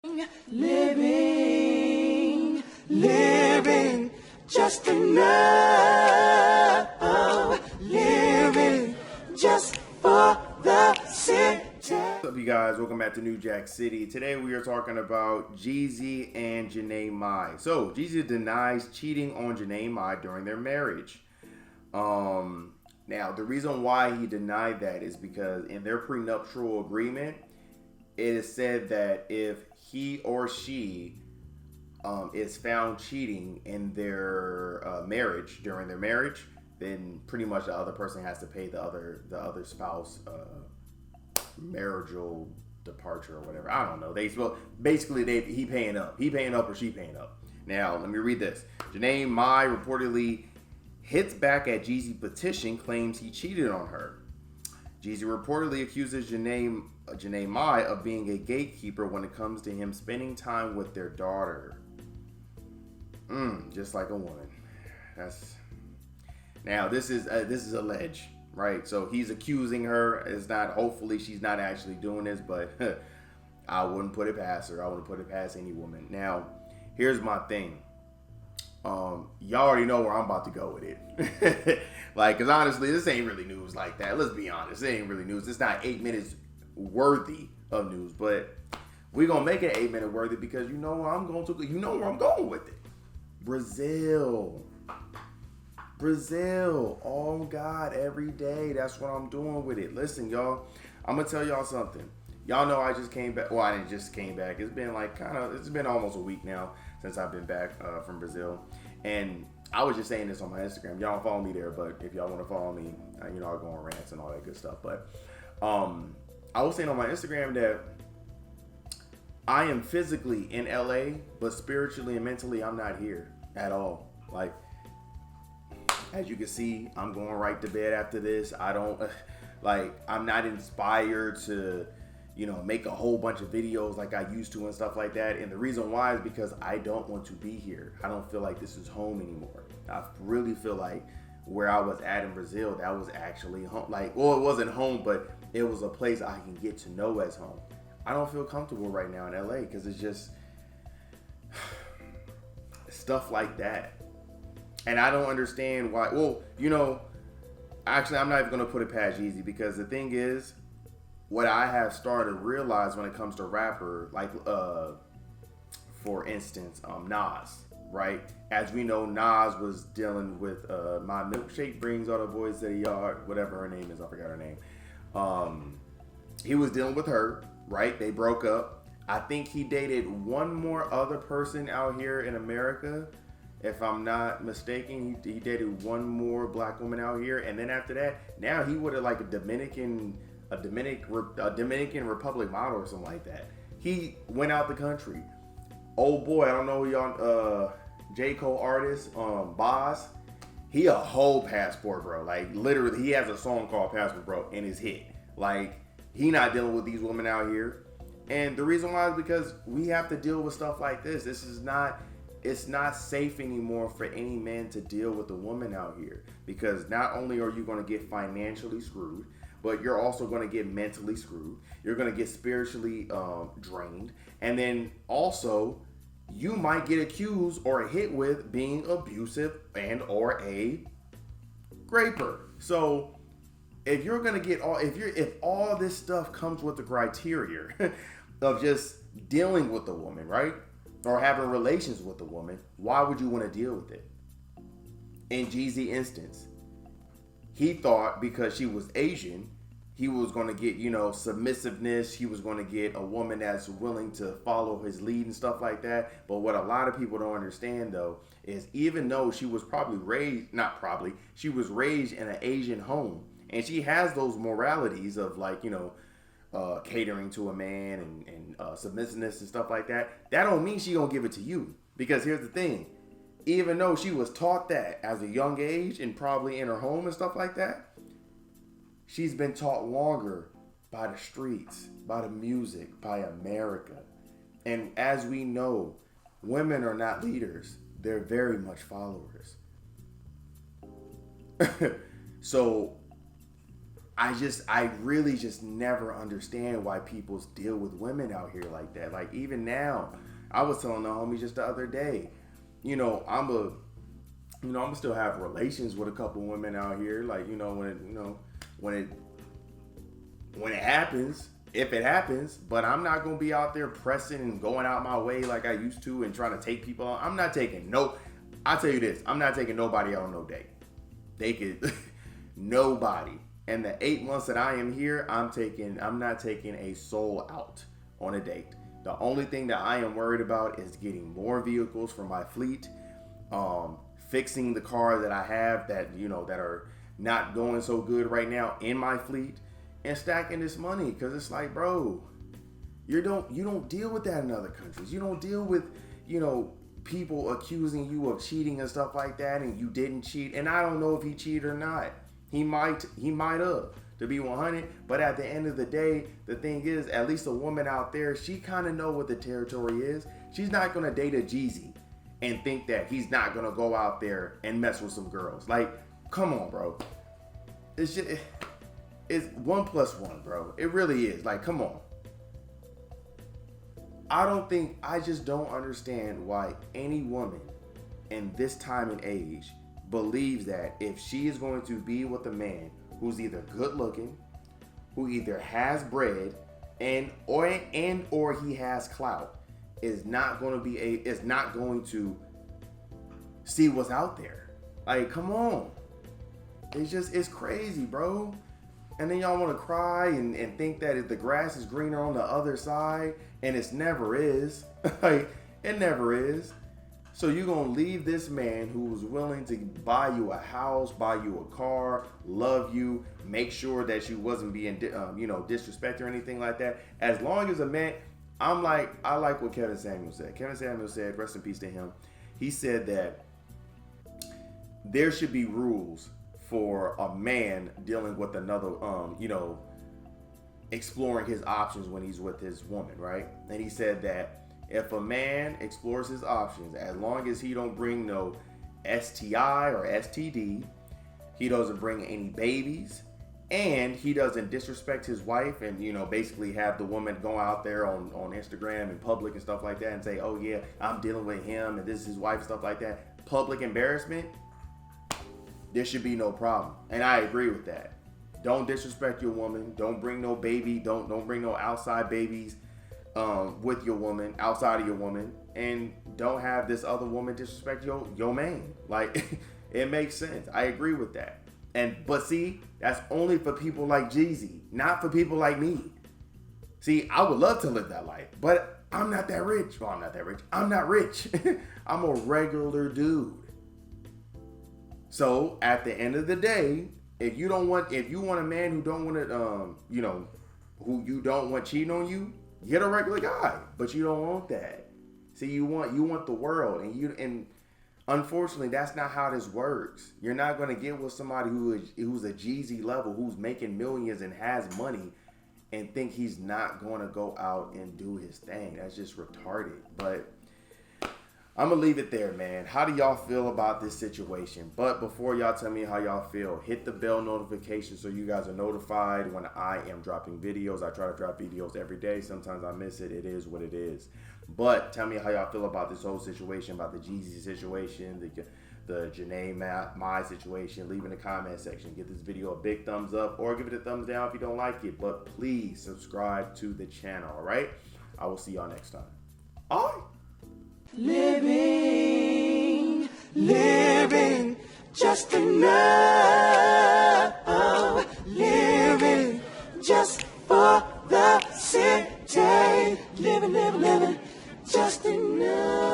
Living just enough, living just for the city. What's up, you guys? Welcome back to New Jack City. Today we are talking about Jeezy and Jeannie Mai. So Jeezy denies cheating on Jeannie Mai during their marriage. Now the reason why he denied that is because in their prenuptial agreement, it is said that if he or she is found cheating in their marriage, during their marriage, then pretty much the other person has to pay the other spouse marital departure or whatever. I don't know. He paying up. He paying up or she paying up. Now let me read this. Jeannie Mai reportedly hits back at Jeezy petition, claims he cheated on her. Jeezy reportedly accuses Jeannie Mai of being a gatekeeper when it comes to him spending time with their daughter. Just like a woman. This is alleged, right? So he's accusing her. It's not. Hopefully, she's not actually doing this, but I wouldn't put it past her. I wouldn't put it past any woman. Now, here's my thing. Y'all already know where I'm about to go with it. Cause honestly, this ain't really news like that. Let's be honest. It ain't really news. It's not 8 minutes worthy of news, but we're gonna make it 8 minute worthy because you know where I'm going to. You know where I'm going with it. Brazil. Oh God, every day. That's what I'm doing with it. Listen, y'all. I'm gonna tell y'all something. Y'all know I just came back. Well, I didn't just came back. It's been it's been almost a week now since I've been back from Brazil. And I was just saying this on my Instagram. Y'all don't follow me there, but if y'all want to follow me, I'll go on rants and all that good stuff. But I was saying on my Instagram that I am physically in LA, but spiritually and mentally, I'm not here at all. Like, as you can see, I'm going right to bed after this. I'm not inspired to, make a whole bunch of videos like I used to and stuff like that. And the reason why is because I don't want to be here. I don't feel like this is home anymore. I really feel like where I was at in Brazil, that was actually home. It wasn't home, but it was a place I can get to know as home. I don't feel comfortable right now in LA because it's just stuff like that. And I don't understand why. Well, actually, I'm not even going to put it past Jeezy because the thing is, what I have started to realize when it comes to rapper, for instance, Nas, right? As we know, Nas was dealing with My Milkshake Brings All the Boys to the Yard, whatever her name is, I forgot her name. He was dealing with her, right? They broke up. I think he dated one more other person out here in America. If I'm not mistaken, he dated one more black woman out here. And then after that, now he would have a Dominican Republic model or something like that. He went out the country. Oh boy, I don't know who y'all, J. Cole artist, Boz. He a whole passport, bro. Literally, he has a song called Passport, bro, and it's hit. He not dealing with these women out here. And the reason why is because we have to deal with stuff like this. It's not safe anymore for any man to deal with a woman out here. Because not only are you going to get financially screwed, but you're also going to get mentally screwed. You're going to get spiritually drained. And then also, you might get accused or hit with being abusive and or a raper. So if you're going to get if all this stuff comes with the criteria of just dealing with the woman, right? Or having relations with the woman, why would you want to deal with it? In Jeezy instance, he thought because she was Asian, he was going to get, submissiveness. He was going to get a woman that's willing to follow his lead and stuff like that. But what a lot of people don't understand, though, is even though she was she was raised in an Asian home. And she has those moralities of catering to a man and submissiveness and stuff like that. That don't mean she gonna give it to you. Because here's the thing. Even though she was taught that as a young age and probably in her home and stuff like that, she's been taught longer by the streets, by the music, by America. And as we know, women are not leaders. They're very much followers. So I really just never understand why people deal with women out here like that. Like even now, I was telling the homie just the other day, I'm gonna still have relations with a couple women out here. Like, when it happens, if it happens, but I'm not gonna be out there pressing and going out my way like I used to and trying to take people on. I'm not taking I'll tell you this, I'm not taking nobody out on no date. They could nobody. And the 8 months that I am here, I'm not taking a soul out on a date. The only thing that I am worried about is getting more vehicles for my fleet, fixing the car that I have that are not going so good right now in my fleet, and stacking this money. Because it's like, bro, you don't deal with that in other countries. You don't deal with people accusing you of cheating and stuff like that, and you didn't cheat. And I don't know if he cheated or not. He might have, to be 100. But at the end of the day, the thing is, at least a woman out there, she kind of know what the territory is. She's not gonna date a Jeezy and think that he's not gonna go out there and mess with some girls. Like, come on, bro. It's 1 + 1, bro. It really is. Like, come on. I just don't understand why any woman in this time and age believes that if she is going to be with a man who's either good looking, who either has bread, or he has clout, is not going to see what's out there. Like, come on. It's crazy, bro. And then y'all want to cry and think that the grass is greener on the other side, and it never is. Like, it never is. So you're going to leave this man who was willing to buy you a house, buy you a car, love you, make sure that you wasn't being, disrespected or anything like that. As long as a man, I like what Kevin Samuel said. Kevin Samuel said, rest in peace to him. He said that there should be rules for a man dealing with another, exploring his options when he's with his woman, right? And he said that if a man explores his options, as long as he don't bring no STI or STD, he doesn't bring any babies, and he doesn't disrespect his wife and, basically have the woman go out there on Instagram in public and stuff like that and say, oh yeah, I'm dealing with him and this is his wife, stuff like that. Public embarrassment, there should be no problem. And I agree with that. Don't disrespect your woman. Don't bring no baby. Don't bring no outside babies with your woman, outside of your woman, and don't have this other woman disrespect your man. Like, it makes sense. I agree with that. But see, that's only for people like Jeezy, not for people like me. See, I would love to live that life, but I'm not that rich. Well, I'm not that rich. I'm not rich. I'm a regular dude. So at the end of the day, if you want a man who don't want to, who you don't want cheating on you, get a regular guy. But you don't want that. See, you want the world, and unfortunately, that's not how this works. You're not going to get with somebody who's a Jeezy level, who's making millions and has money, and think he's not going to go out and do his thing. That's just retarded. But I'm going to leave it there, man. How do y'all feel about this situation? But before y'all tell me how y'all feel, hit the bell notification so you guys are notified when I am dropping videos. I try to drop videos every day. Sometimes I miss it. It is what it is. But tell me how y'all feel about this whole situation, about the Jeezy situation, the Jeannie, my situation. Leave in the comment section. Give this video a big thumbs up or give it a thumbs down if you don't like it. But please subscribe to the channel, all right? I will see y'all next time. All right. Living, just enough. Living, just for the city. Living, just enough.